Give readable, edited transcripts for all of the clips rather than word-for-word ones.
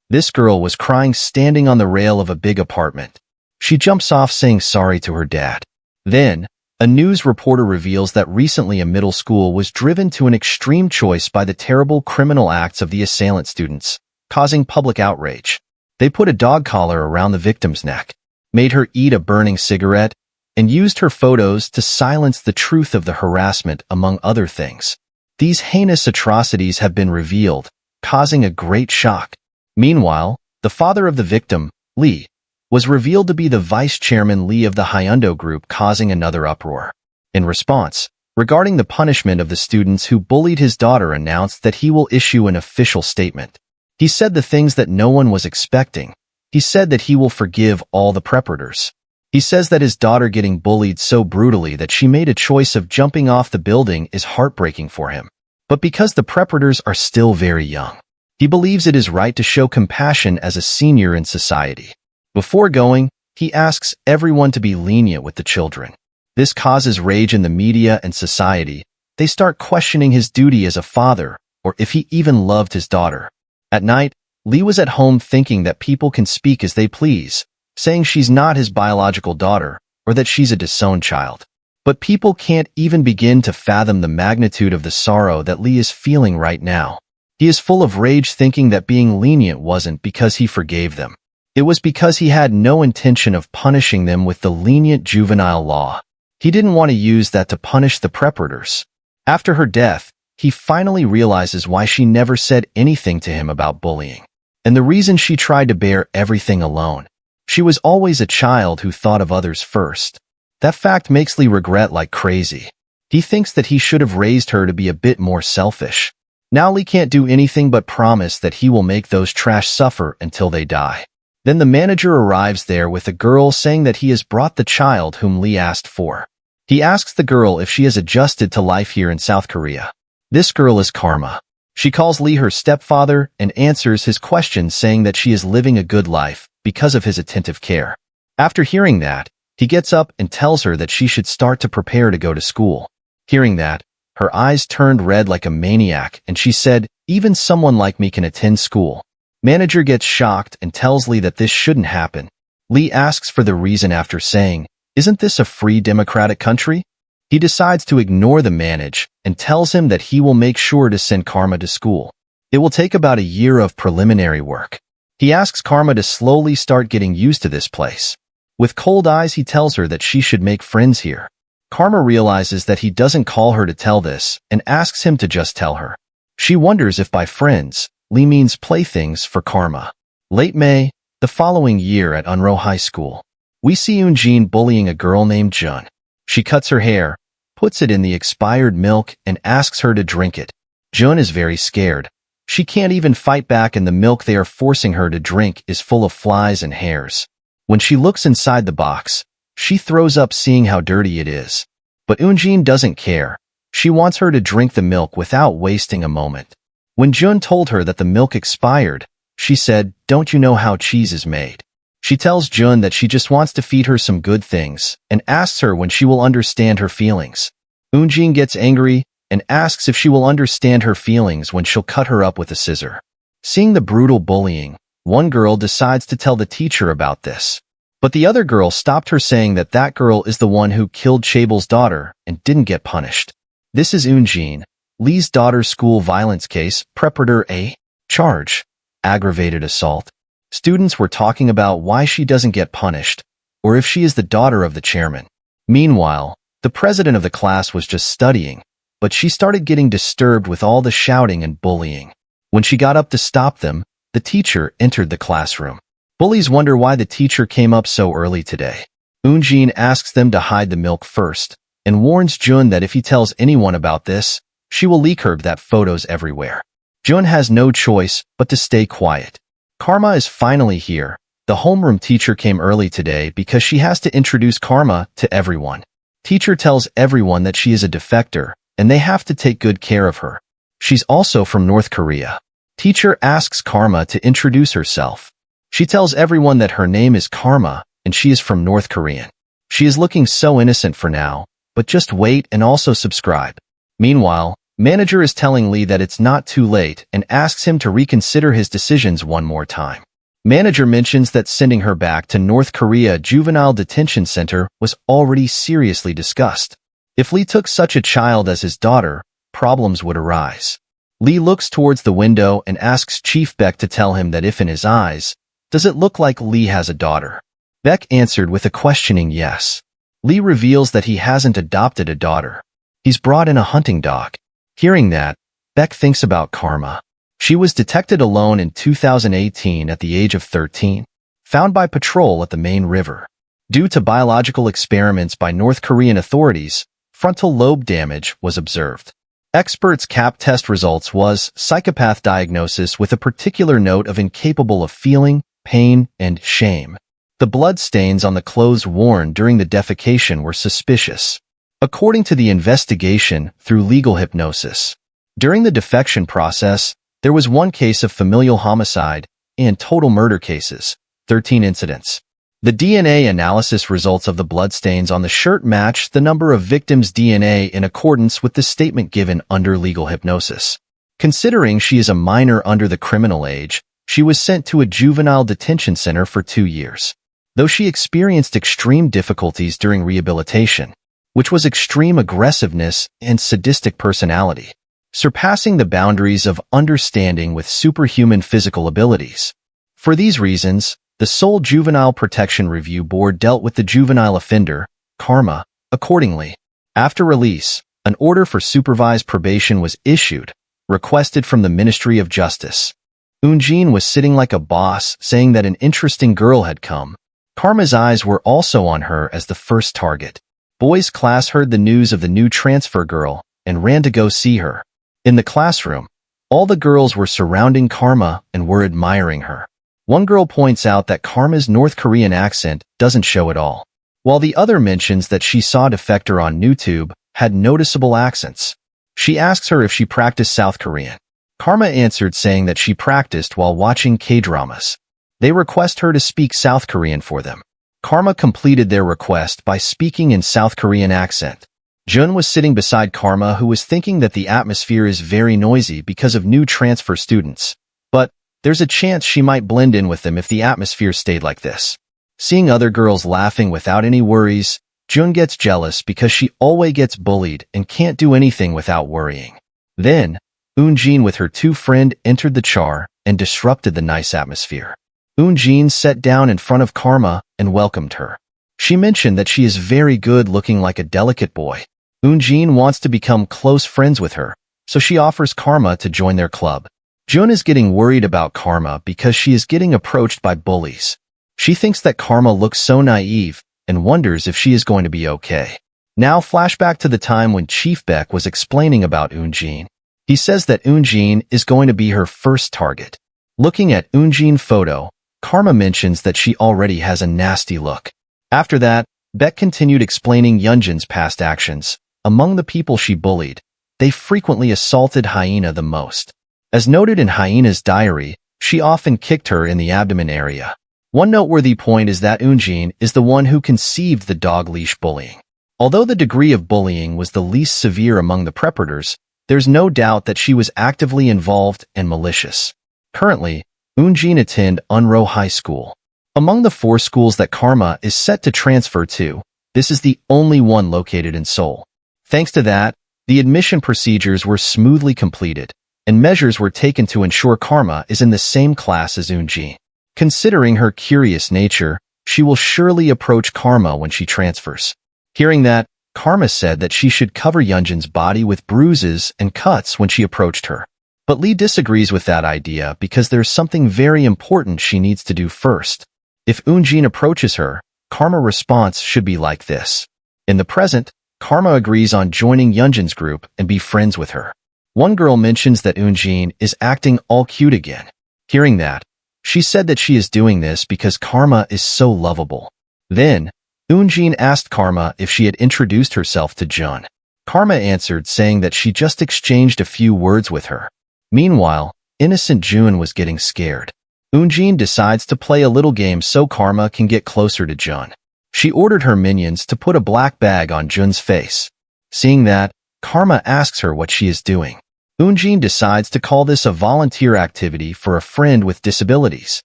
This girl was crying standing on the rail of a big apartment. She jumps off saying sorry to her dad. Then, a news reporter reveals that recently a middle school was driven to an extreme choice by the terrible criminal acts of the assailant students, causing public outrage. They put a dog collar around the victim's neck, made her eat a burning cigarette, and used her photos to silence the truth of the harassment, among other things. These heinous atrocities have been revealed, causing a great shock. Meanwhile, the father of the victim, Lee, was revealed to be the vice chairman Lee of the Hyundai Group, causing another uproar. In response, regarding the punishment of the students who bullied his daughter, announced that he will issue an official statement. He said the things that no one was expecting. He said that he will forgive all the perpetrators. He says that his daughter getting bullied so brutally that she made a choice of jumping off the building is heartbreaking for him. But because the perpetrators are still very young, he believes it is right to show compassion as a senior in society. Before going, he asks everyone to be lenient with the children. This causes rage in the media and society. They start questioning his duty as a father, or if he even loved his daughter. At night, Lee was at home thinking that people can speak as they please, saying she's not his biological daughter, or that she's a disowned child. But people can't even begin to fathom the magnitude of the sorrow that Lee is feeling right now. He is full of rage, thinking that being lenient wasn't because he forgave them. It was because he had no intention of punishing them with the lenient juvenile law. He didn't want to use that to punish the perpetrators. After her death, he finally realizes why she never said anything to him about bullying, and the reason she tried to bear everything alone. She was always a child who thought of others first. That fact makes Lee regret like crazy. He thinks that he should have raised her to be a bit more selfish. Now Lee can't do anything but promise that he will make those trash suffer until they die. Then the manager arrives there with a girl, saying that he has brought the child whom Lee asked for. He asks the girl if she has adjusted to life here in South Korea. This girl is Karma. She calls Lee her stepfather and answers his questions, saying that she is living a good life because of his attentive care. After hearing that, he gets up and tells her that she should start to prepare to go to school. Hearing that, her eyes turned red like a maniac, and she said, "Even someone like me can attend school." Manager gets shocked and tells Lee that this shouldn't happen. Lee asks for the reason after saying, "Isn't this a free democratic country?" He decides to ignore the manager and tells him that he will make sure to send Karma to school. It will take about a year of preliminary work. He asks Karma to slowly start getting used to this place. With cold eyes, he tells her that she should make friends here. Karma realizes that he doesn't call her to tell this and asks him to just tell her. She wonders if by friends, Lee means playthings for Karma. Late May, the following year at Unro High School, we see Eunjin bullying a girl named Jun. She cuts her hair, puts it in the expired milk, and asks her to drink it. Jun is very scared. She can't even fight back, and the milk they are forcing her to drink is full of flies and hairs. When she looks inside the box, she throws up seeing how dirty it is. But Eunjin doesn't care. She wants her to drink the milk without wasting a moment. When Jun told her that the milk expired, she said, "Don't you know how cheese is made?" She tells Jun that she just wants to feed her some good things and asks her when she will understand her feelings. Eunjin gets angry and asks if she will understand her feelings when she'll cut her up with a scissor. Seeing the brutal bullying, one girl decides to tell the teacher about this. But the other girl stopped her, saying that that girl is the one who killed Chaeble's daughter and didn't get punished. This is Eunjin, Lee's daughter's school violence case, preparator A. Charge: aggravated assault. Students were talking about why she doesn't get punished, or if she is the daughter of the chairman. Meanwhile, the president of the class was just studying, but she started getting disturbed with all the shouting and bullying. When she got up to stop them, the teacher entered the classroom. Bullies wonder why the teacher came up so early today. Eunjin asks them to hide the milk first, and warns Jun that if he tells anyone about this, she will leak her that photos everywhere. Jun has no choice but to stay quiet. Karma is finally here. The homeroom teacher came early today because she has to introduce Karma to everyone. Teacher tells everyone that she is a defector, and they have to take good care of her. She's also from North Korea. Teacher asks Karma to introduce herself. She tells everyone that her name is Karma, and she is from North Korea. She is looking so innocent for now, but just wait and also subscribe. Meanwhile, Manager is telling Lee that it's not too late and asks him to reconsider his decisions one more time. Manager mentions that sending her back to North Korea Juvenile Detention Center was already seriously discussed. If Lee took such a child as his daughter, problems would arise. Lee looks towards the window and asks Chief Beck to tell him that if in his eyes, does it look like Lee has a daughter? Beck answered with a questioning yes. Lee reveals that he hasn't adopted a daughter. He's brought in a hunting dog. Hearing that, Beck thinks about Karma. She was detected alone in 2018 at the age of 13, found by patrol at the main river. Due to biological experiments by North Korean authorities, frontal lobe damage was observed. Experts' CAP test results was psychopath diagnosis with a particular note of incapable of feeling, pain, and shame. The blood stains on the clothes worn during the defecation were suspicious. According to the investigation through legal hypnosis, during the defection process, there was 1 case of familial homicide and total murder cases, 13 incidents. The DNA analysis results of the bloodstains on the shirt matched the number of victims' DNA in accordance with the statement given under legal hypnosis. Considering she is a minor under the criminal age, she was sent to a juvenile detention center for 2 years. Though she experienced extreme difficulties during rehabilitation, which was extreme aggressiveness and sadistic personality, surpassing the boundaries of understanding with superhuman physical abilities. For these reasons, the Seoul Juvenile Protection Review Board dealt with the juvenile offender, Karma, accordingly. After release, an order for supervised probation was issued, requested from the Ministry of Justice. Eun-jin was sitting like a boss, saying that an interesting girl had come. Karma's eyes were also on her as the first target. Boys' class heard the news of the new transfer girl and ran to go see her. In the classroom, all the girls were surrounding Karma and were admiring her. One girl points out that Karma's North Korean accent doesn't show at all, while the other mentions that she saw Defector on YouTube had noticeable accents. She asks her if she practiced South Korean. Karma answered saying that she practiced while watching K-dramas. They request her to speak South Korean for them. Karma completed their request by speaking in South Korean accent. Jun was sitting beside Karma, who was thinking that the atmosphere is very noisy because of new transfer students. But there's a chance she might blend in with them if the atmosphere stayed like this. Seeing other girls laughing without any worries, Jun gets jealous because she always gets bullied and can't do anything without worrying. Then, Eun-jin with her 2 friends entered the char and disrupted the nice atmosphere. Eun-jin sat down in front of Karma and welcomed her. She mentioned that she is very good, looking like a delicate boy. Eun-jin wants to become close friends with her, so she offers Karma to join their club. Jun is getting worried about Karma because she is getting approached by bullies. She thinks that Karma looks so naive and wonders if she is going to be okay. Now flashback to the time when Chief Beck was explaining about Eun-jin. He says that Eun-jin is going to be her first target. Looking at Eun-jin's photo, Karma mentions that she already has a nasty look. After that, Beck continued explaining Eun-jin's past actions. Among the people she bullied, they frequently assaulted Hyena the most. As noted in Hyena's diary, she often kicked her in the abdomen area. One noteworthy point is that Eun-jin is the one who conceived the dog leash bullying. Although the degree of bullying was the least severe among the predators, there's no doubt that she was actively involved and malicious. Currently, Eun-jin attends Unro High School. Among the 4 schools that Karma is set to transfer to, this is the only one located in Seoul. Thanks to that, the admission procedures were smoothly completed, and measures were taken to ensure Karma is in the same class as Eun-jin. Considering her curious nature, she will surely approach Karma when she transfers. Hearing that, Karma said that she should cover Eun-jin's body with bruises and cuts when she approached her. But Lee disagrees with that idea because there's something very important she needs to do first. If Eun-jin approaches her, Karma's response should be like this. In the present, Karma agrees on joining Eun-jin's group and be friends with her. One girl mentions that Eun-jin is acting all cute again. Hearing that, she said that she is doing this because Karma is so lovable. Then, Eun-jin asked Karma if she had introduced herself to Jun. Karma answered saying that she just exchanged a few words with her. Meanwhile, innocent Jun was getting scared. Eun-jin decides to play a little game so Karma can get closer to Jun. She ordered her minions to put a black bag on Jun's face. Seeing that, Karma asks her what she is doing. Eunjin decides to call this a volunteer activity for a friend with disabilities.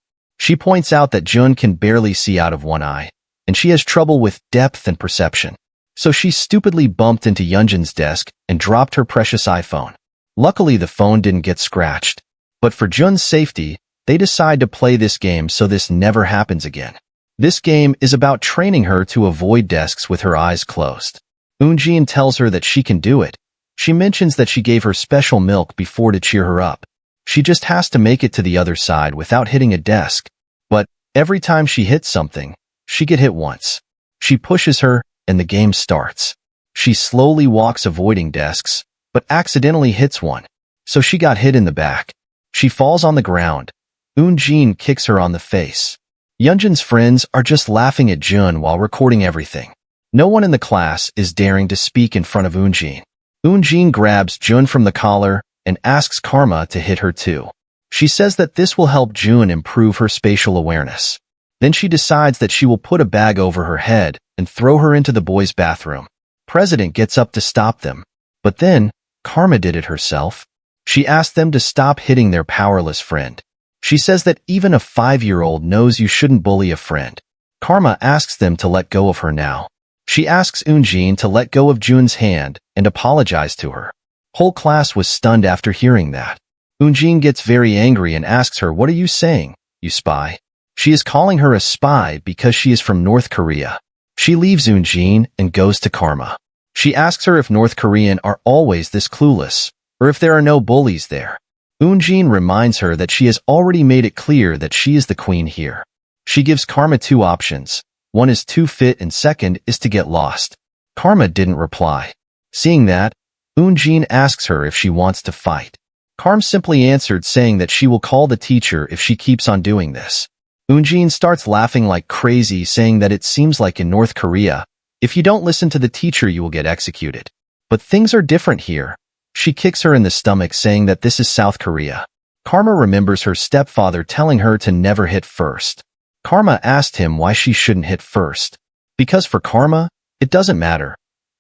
She points out that Jun can barely see out of one eye, and she has trouble with depth and perception. So she stupidly bumped into Yunjin's desk and dropped her precious iPhone. Luckily, the phone didn't get scratched. But for Jun's safety, they decide to play this game so this never happens again. This game is about training her to avoid desks with her eyes closed. Eunjin tells her that she can do it. She mentions that she gave her special milk before to cheer her up. She just has to make it to the other side without hitting a desk. But every time she hits something, she get hit once. She pushes her, and the game starts. She slowly walks avoiding desks, but accidentally hits one. So she got hit in the back. She falls on the ground. Eunjin kicks her on the face. Yunjin's friends are just laughing at Jun while recording everything. No one in the class is daring to speak in front of Eunjin. Eunjin grabs Jun from the collar and asks Karma to hit her too. She says that this will help Jun improve her spatial awareness. Then she decides that she will put a bag over her head and throw her into the boys' bathroom. President gets up to stop them. But then, Karma did it herself. She asked them to stop hitting their powerless friend. She says that even a 5-year-old knows you shouldn't bully a friend. Karma asks them to let go of her now. She asks Eunjin to let go of Jun's hand and apologize to her. Whole class was stunned after hearing that. Eunjin gets very angry and asks her, "What are you saying, you spy?" She is calling her a spy because she is from North Korea. She leaves Eunjin and goes to Karma. She asks her if North Korean are always this clueless, or if there are no bullies there. Eunjin reminds her that she has already made it clear that she is the queen here. She gives Karma 2 options. One is too fit and second is to get lost. Karma didn't reply. Seeing that, Eunjin asks her if she wants to fight. Karma simply answered saying that she will call the teacher if she keeps on doing this. Eunjin starts laughing like crazy, saying that it seems like in North Korea, if you don't listen to the teacher you will get executed. But things are different here. She kicks her in the stomach saying that this is South Korea. Karma remembers her stepfather telling her to never hit first. Karma asked him why she shouldn't hit first. Because for Karma, it doesn't matter.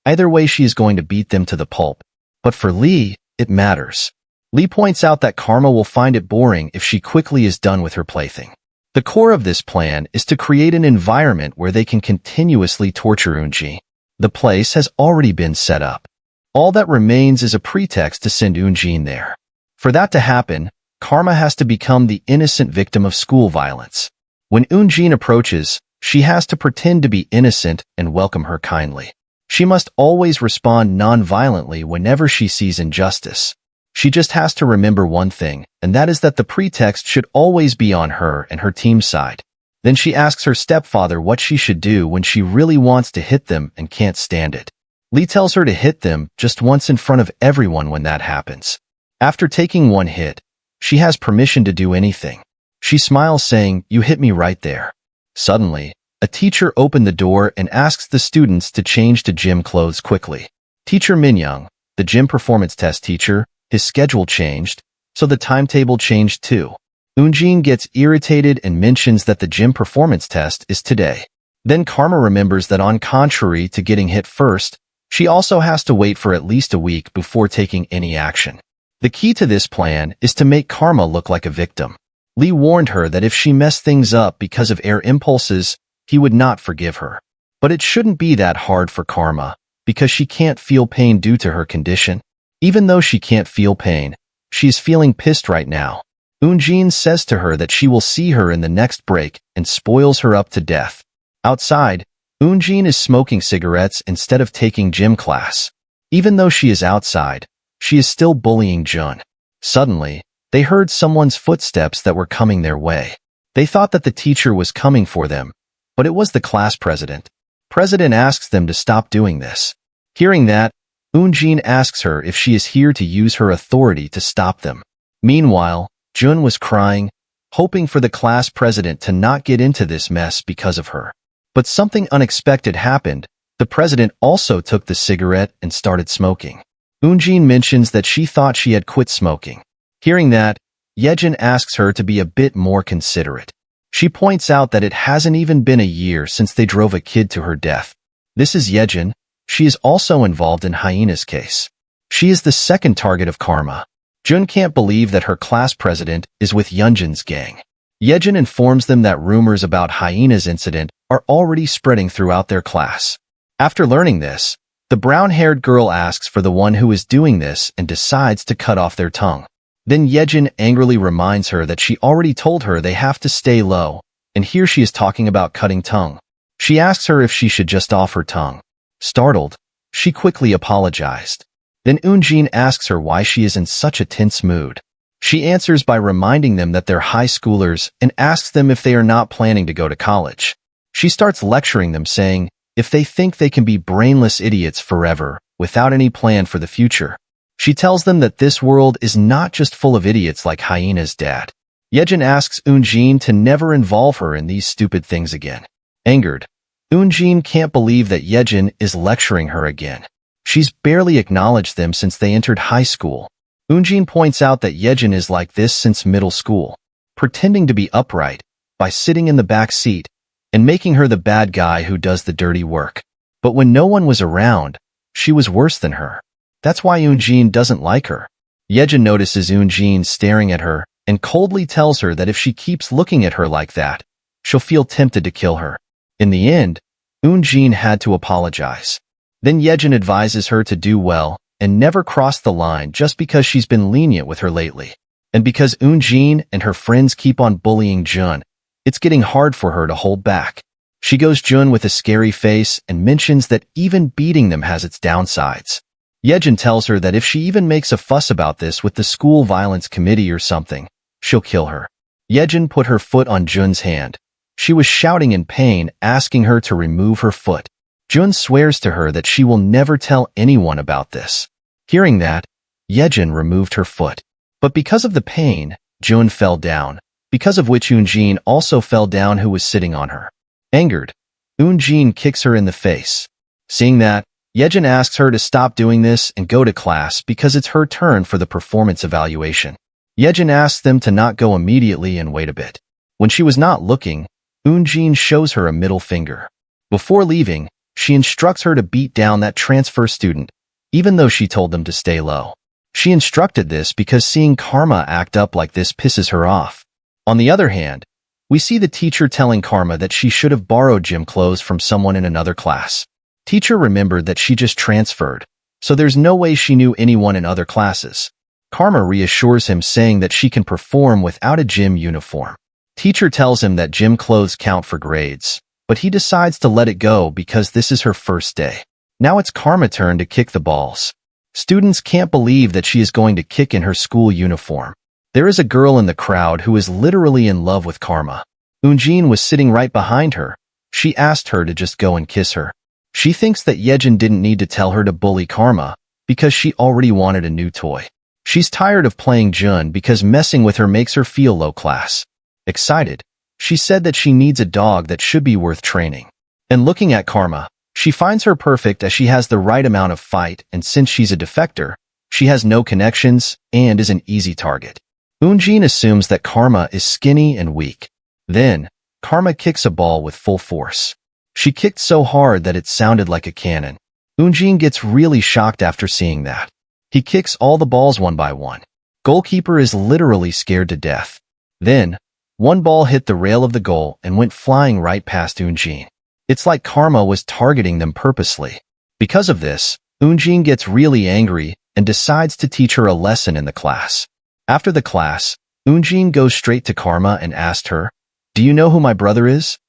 Either way she is going to beat them to the pulp. But for Lee, it matters. Lee points out that Karma will find it boring if she quickly is done with her plaything. The core of this plan is to create an environment where they can continuously torture Eunji. The place has already been set up. All that remains is a pretext to send Eunjin there. For that to happen, Karma has to become the innocent victim of school violence. When Eunjin approaches, she has to pretend to be innocent and welcome her kindly. She must always respond non-violently whenever she sees injustice. She just has to remember one thing, and that is that the pretext should always be on her and her team's side. Then she asks her stepfather what she should do when she really wants to hit them and can't stand it. Lee tells her to hit them just once in front of everyone when that happens. After taking one hit, she has permission to do anything. She smiles saying, "You hit me right there." Suddenly, a teacher opened the door and asks the students to change to gym clothes quickly. Teacher Minyoung, the gym performance test teacher, his schedule changed, so the timetable changed too. Eunjin gets irritated and mentions that the gym performance test is today. Then Karma remembers that on contrary to getting hit first, she also has to wait for at least a week before taking any action. The key to this plan is to make Karma look like a victim. Lee warned her that if she messed things up because of air impulses, he would not forgive her. But it shouldn't be that hard for Karma, because she can't feel pain due to her condition. Even though she can't feel pain, she is feeling pissed right now. Eunjin says to her that she will see her in the next break and spoils her up to death. Outside, Eunjin is smoking cigarettes instead of taking gym class. Even though she is outside, she is still bullying Jun. Suddenly, they heard someone's footsteps that were coming their way. They thought that the teacher was coming for them, but it was the class president. President asks them to stop doing this. Hearing that, Eunjin asks her if she is here to use her authority to stop them. Meanwhile, Jun was crying, hoping for the class president to not get into this mess because of her. But something unexpected happened. The president also took the cigarette and started smoking. Eunjin mentions that she thought she had quit smoking. Hearing that, Yejin asks her to be a bit more considerate. She points out that it hasn't even been a year since they drove a kid to her death. This is Yejin. She is also involved in Hyena's case. She is the second target of karma. Jun can't believe that her class president is with Yunjin's gang. Yejin informs them that rumors about Hyena's incident are already spreading throughout their class. After learning this, the brown-haired girl asks for the one who is doing this and decides to cut off their tongue. Then Yejin angrily reminds her that she already told her they have to stay low, and here she is talking about cutting tongue. She asks her if she should just off her tongue. Startled, she quickly apologized. Then Eunjin asks her why she is in such a tense mood. She answers by reminding them that they're high schoolers and asks them if they are not planning to go to college. She starts lecturing them, saying if they think they can be brainless idiots forever without any plan for the future. She tells them that this world is not just full of idiots like Hyena's dad. Yejin asks Eunjin to never involve her in these stupid things again. Angered, Eunjin can't believe that Yejin is lecturing her again. She's barely acknowledged them since they entered high school. Eunjin points out that Yejin is like this since middle school, pretending to be upright by sitting in the back seat and making her the bad guy who does the dirty work. But when no one was around, she was worse than her. That's why Eunjin doesn't like her. Yejin notices Eunjin staring at her and coldly tells her that if she keeps looking at her like that, she'll feel tempted to kill her. In the end, Eunjin had to apologize. Then Yejin advises her to do well and never cross the line just because she's been lenient with her lately. And because Eunjin and her friends keep on bullying Jun, it's getting hard for her to hold back. She goes Jun with a scary face and mentions that even beating them has its downsides. Yejin tells her that if she even makes a fuss about this with the school violence committee or something, she'll kill her. Yejin put her foot on Jun's hand. She was shouting in pain, asking her to remove her foot. Jun swears to her that she will never tell anyone about this. Hearing that, Yejin removed her foot. But because of the pain, Jun fell down, because of which Eunjin also fell down, who was sitting on her. Angered, Eunjin kicks her in the face. Seeing that, Yejin asks her to stop doing this and go to class because it's her turn for the performance evaluation. Yejin asks them to not go immediately and wait a bit. When she was not looking, Eunjin shows her a middle finger. Before leaving, she instructs her to beat down that transfer student, even though she told them to stay low. She instructed this because seeing Karma act up like this pisses her off. On the other hand, we see the teacher telling Karma that she should have borrowed gym clothes from someone in another class. Teacher remembered that she just transferred, so there's no way she knew anyone in other classes. Karma reassures him, saying that she can perform without a gym uniform. Teacher tells him that gym clothes count for grades, but he decides to let it go because this is her first day. Now it's Karma's turn to kick the balls. Students can't believe that she is going to kick in her school uniform. There is a girl in the crowd who is literally in love with Karma. Eunjin was sitting right behind her. She asked her to just go and kiss her. She thinks that Yejin didn't need to tell her to bully Karma because she already wanted a new toy. She's tired of playing Jun because messing with her makes her feel low class. Excited, she said that she needs a dog that should be worth training. And looking at Karma, she finds her perfect as she has the right amount of fight, and since she's a defector, she has no connections and is an easy target. Eunjin assumes that Karma is skinny and weak. Then, Karma kicks a ball with full force. She kicked so hard that it sounded like a cannon. Eunjin gets really shocked after seeing that. He kicks all the balls one by one. Goalkeeper is literally scared to death. Then, one ball hit the rail of the goal and went flying right past Eunjin. It's like Karma was targeting them purposely. Because of this, Eunjin gets really angry and decides to teach her a lesson in the class. After the class, Eunjin goes straight to Karma and asked her, "Do you know who my brother is?"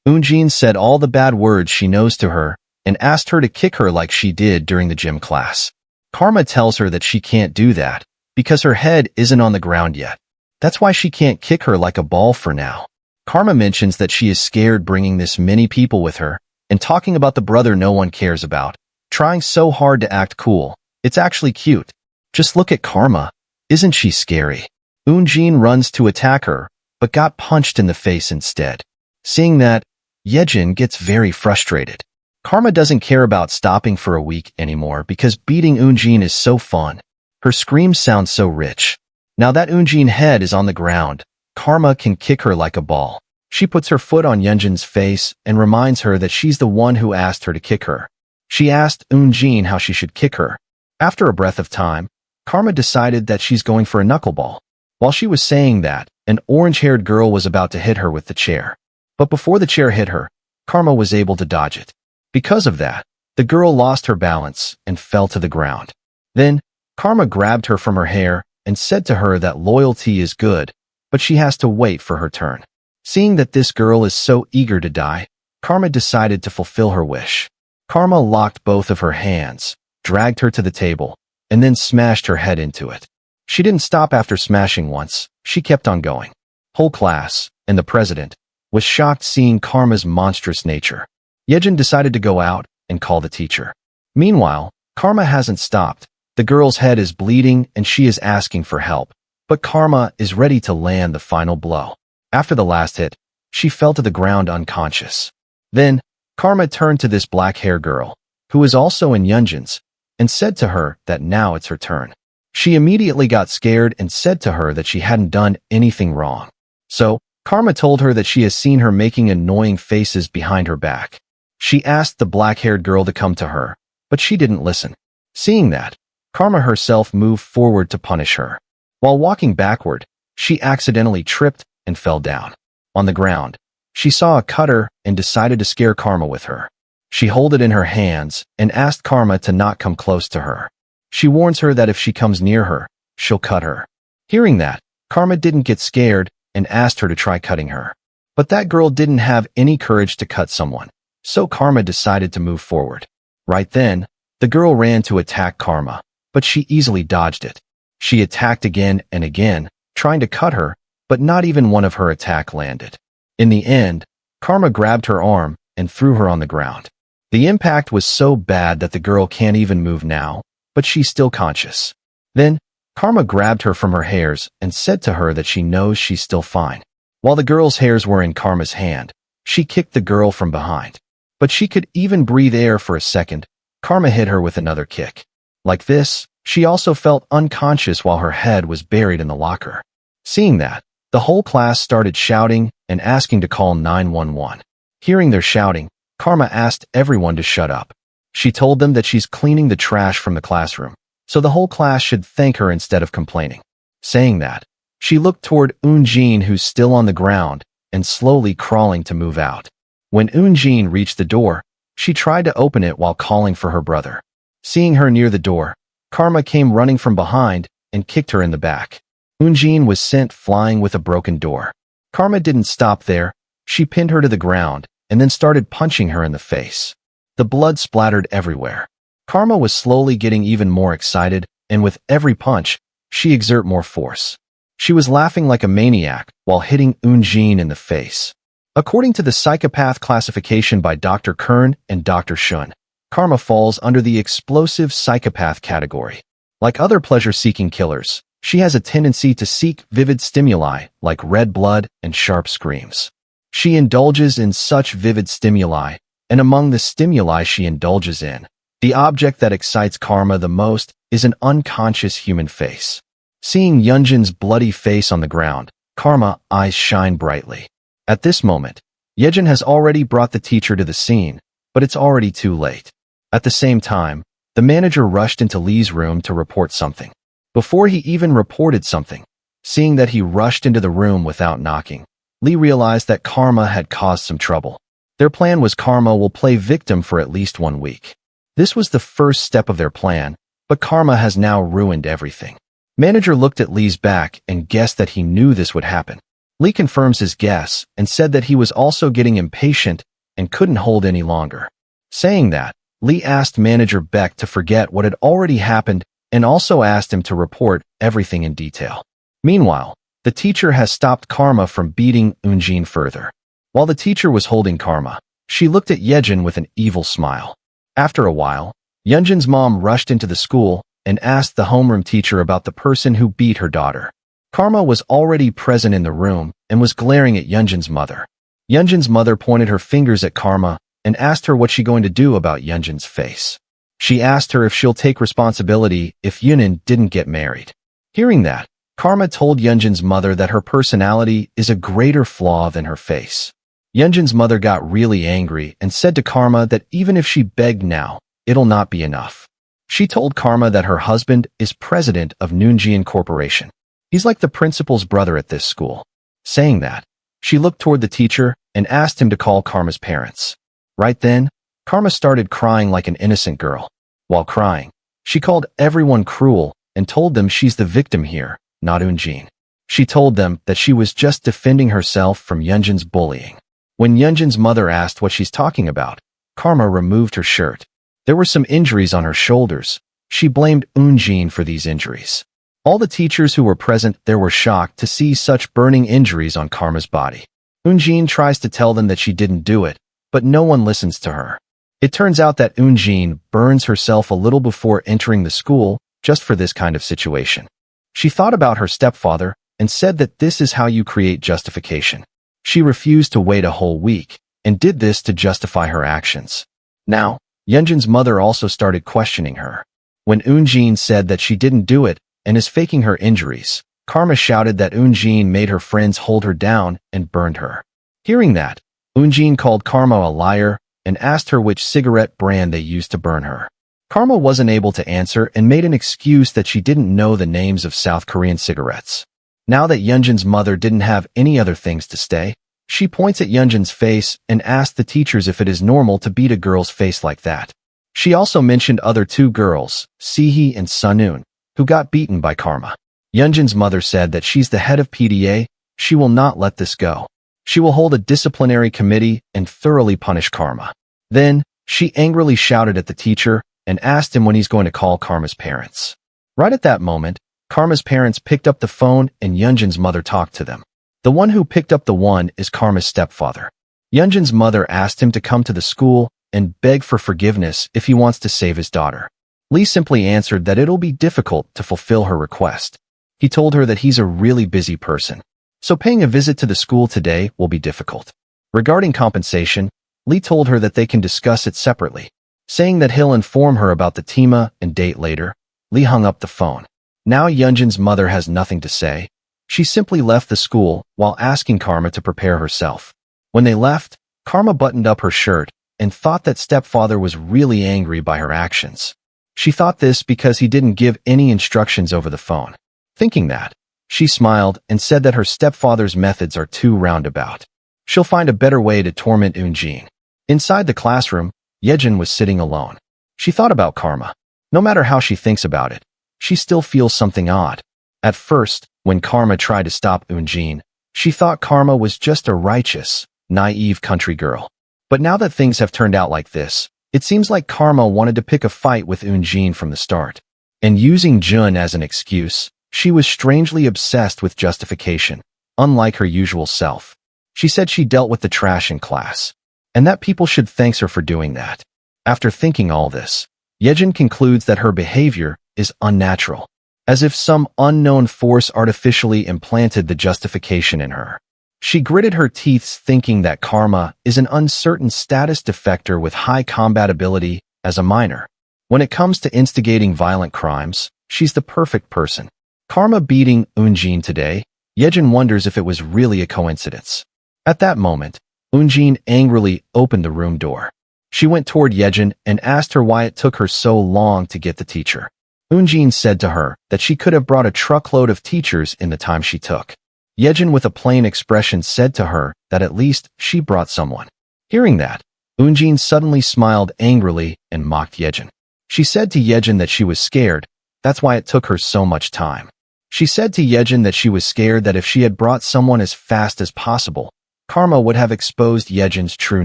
Eunjin said all the bad words she knows to her and asked her to kick her like she did during the gym class. Karma tells her that she can't do that because her head isn't on the ground yet. That's why she can't kick her like a ball for now. Karma mentions that she is scared bringing this many people with her and talking about the brother no one cares about, trying so hard to act cool. It's actually cute. Just look at Karma. Isn't she scary? Eunjin runs to attack her, but got punched in the face instead. Seeing that, Yejin gets very frustrated. Karma doesn't care about stopping for a week anymore because beating Eunjin is so fun. Her screams sound so rich. Now that Eunjin's head is on the ground, Karma can kick her like a ball. She puts her foot on Yunjin's face and reminds her that she's the one who asked her to kick her. She asked Eunjin how she should kick her. After a breath of time, Karma decided that she's going for a knuckleball. While she was saying that, an orange-haired girl was about to hit her with the chair. But before the chair hit her, Karma was able to dodge it. Because of that, the girl lost her balance and fell to the ground. Then, Karma grabbed her from her hair and said to her that loyalty is good, but she has to wait for her turn. Seeing that this girl is so eager to die, Karma decided to fulfill her wish. Karma locked both of her hands, dragged her to the table, and then smashed her head into it. She didn't stop after smashing once, she kept on going. Whole class, and the president, was shocked seeing Karma's monstrous nature. Yejin decided to go out and call the teacher. Meanwhile, Karma hasn't stopped. The girl's head is bleeding and she is asking for help, but Karma is ready to land the final blow. After the last hit, she fell to the ground unconscious. Then, Karma turned to this black-haired girl, who is also in Yunjin's, and said to her that now it's her turn. She immediately got scared and said to her that she hadn't done anything wrong. So, Karma told her that she has seen her making annoying faces behind her back. She asked the black-haired girl to come to her, but she didn't listen. Seeing that, Karma herself moved forward to punish her. While walking backward, she accidentally tripped and fell down. On the ground, she saw a cutter and decided to scare Karma with her. She held it in her hands and asked Karma to not come close to her. She warns her that if she comes near her, she'll cut her. Hearing that, Karma didn't get scared and asked her to try cutting her. But that girl didn't have any courage to cut someone, so Karma decided to move forward. Right then, the girl ran to attack Karma, but she easily dodged it. She attacked again and again, trying to cut her, but not even one of her attack landed. In the end, Karma grabbed her arm and threw her on the ground. The impact was so bad that the girl can't even move now, but she's still conscious. Then, Karma grabbed her from her hairs and said to her that she knows she's still fine. While the girl's hairs were in Karma's hand, she kicked the girl from behind. But she could even breathe air for a second. Karma hit her with another kick. Like this, she also felt unconscious while her head was buried in the locker. Seeing that, the whole class started shouting and asking to call 911. Hearing their shouting, Karma asked everyone to shut up. She told them that she's cleaning the trash from the classroom, so the whole class should thank her instead of complaining. Saying that, she looked toward Eunjin, who's still on the ground and slowly crawling to move out. When Eunjin reached the door, she tried to open it while calling for her brother. Seeing her near the door, Karma came running from behind and kicked her in the back. Eunjin was sent flying with a broken door. Karma didn't stop there. She pinned her to the ground and then started punching her in the face. The blood splattered everywhere. Karma was slowly getting even more excited, and with every punch, she exerted more force. She was laughing like a maniac while hitting Eunjin in the face. According to the psychopath classification by Dr. Kern and Dr. Shun, Karma falls under the explosive psychopath category. Like other pleasure-seeking killers, she has a tendency to seek vivid stimuli like red blood and sharp screams. She indulges in such vivid stimuli, and among the stimuli she indulges in, the object that excites Karma the most is an unconscious human face. Seeing Yunjin's bloody face on the ground, Karma's eyes shine brightly. At this moment, Yejin has already brought the teacher to the scene, but it's already too late. At the same time, the manager rushed into Lee's room to report something. Before he even reported something, seeing that he rushed into the room without knocking, Lee realized that Karma had caused some trouble. Their plan was Karma will play victim for at least 1 week. This was the first step of their plan, but Karma has now ruined everything. Manager looked at Lee's back and guessed that he knew this would happen. Lee confirms his guess and said that he was also getting impatient and couldn't hold any longer. Saying that, Lee asked Manager Beck to forget what had already happened and also asked him to report everything in detail. Meanwhile, the teacher has stopped Karma from beating Eunjin further. While the teacher was holding Karma, she looked at Yejin with an evil smile. After a while, Yunjin's mom rushed into the school and asked the homeroom teacher about the person who beat her daughter. Karma was already present in the room and was glaring at Yunjin's mother. Yunjin's mother pointed her fingers at Karma and asked her what she's going to do about Yunjin's face. She asked her if she'll take responsibility if Yunin didn't get married. Hearing that, Karma told Yunjin's mother that her personality is a greater flaw than her face. Yunjin's mother got really angry and said to Karma that even if she begged now, it'll not be enough. She told Karma that her husband is president of Noonjian Corporation. He's like the principal's brother at this school. Saying that, she looked toward the teacher and asked him to call Karma's parents. Right then, Karma started crying like an innocent girl. While crying, she called everyone cruel and told them she's the victim here, not Eunjin. She told them that she was just defending herself from Yunjin's bullying. When Yunjin's mother asked what she's talking about, Karma removed her shirt. There were some injuries on her shoulders. She blamed Eunjin for these injuries. All the teachers who were present there were shocked to see such burning injuries on Karma's body. Eunjin tries to tell them that she didn't do it, but no one listens to her. It turns out that Eunjin burns herself a little before entering the school just for this kind of situation. She thought about her stepfather and said that this is how you create justification. She refused to wait a whole week and did this to justify her actions. Now, Yunjin's mother also started questioning her. When Eunjin said that she didn't do it and is faking her injuries, Karma shouted that Eunjin made her friends hold her down and burned her. Hearing that, Eunjin called Karma a liar and asked her which cigarette brand they used to burn her. Karma wasn't able to answer and made an excuse that she didn't know the names of South Korean cigarettes. Now that Yunjin's mother didn't have any other things to say, she points at Yunjin's face and asks the teachers if it is normal to beat a girl's face like that. She also mentioned other two girls, Sehee and Sunun, who got beaten by Karma. Yunjin's mother said that she's the head of PDA, she will not let this go. She will hold a disciplinary committee and thoroughly punish Karma. Then, she angrily shouted at the teacher and asked him when he's going to call Karma's parents. Right at that moment, Karma's parents picked up the phone and Yunjin's mother talked to them. The one who picked up the one is Karma's stepfather. Yunjin's mother asked him to come to the school and beg for forgiveness if he wants to save his daughter. Lee simply answered that it'll be difficult to fulfill her request. He told her that he's a really busy person, so paying a visit to the school today will be difficult. Regarding compensation, Lee told her that they can discuss it separately. Saying that he'll inform her about the tema and date later, Lee hung up the phone. Now Yunjin's mother has nothing to say. She simply left the school while asking Karma to prepare herself. When they left, Karma buttoned up her shirt and thought that stepfather was really angry by her actions. She thought this because he didn't give any instructions over the phone. Thinking that, she smiled and said that her stepfather's methods are too roundabout. She'll find a better way to torment Eunjin. Inside the classroom, Yejin was sitting alone. She thought about Karma. No matter how she thinks about it, she still feels something odd. At first, when Karma tried to stop Eunjin, she thought Karma was just a righteous, naive country girl. But now that things have turned out like this, it seems like Karma wanted to pick a fight with Eunjin from the start. And using Jun as an excuse, she was strangely obsessed with justification, unlike her usual self. She said she dealt with the trash in class, and that people should thank her for doing that. After thinking all this, Yejin concludes that her behavior is unnatural, as if some unknown force artificially implanted the justification in her. She gritted her teeth thinking that Karma is an uncertain status defector with high combat ability as a minor. When it comes to instigating violent crimes, she's the perfect person. Karma beating Eunjin today, Yejin wonders if it was really a coincidence. At that moment, Eunjin angrily opened the room door. She went toward Yejin and asked her why it took her so long to get the teacher. Eunjin said to her that she could have brought a truckload of teachers in the time she took. Yejin with a plain expression said to her that at least she brought someone. Hearing that, Eunjin suddenly smiled angrily and mocked Yejin. She said to Yejin that she was scared, that's why it took her so much time. She said to Yejin that she was scared that if she had brought someone as fast as possible, Karma would have exposed Yejin's true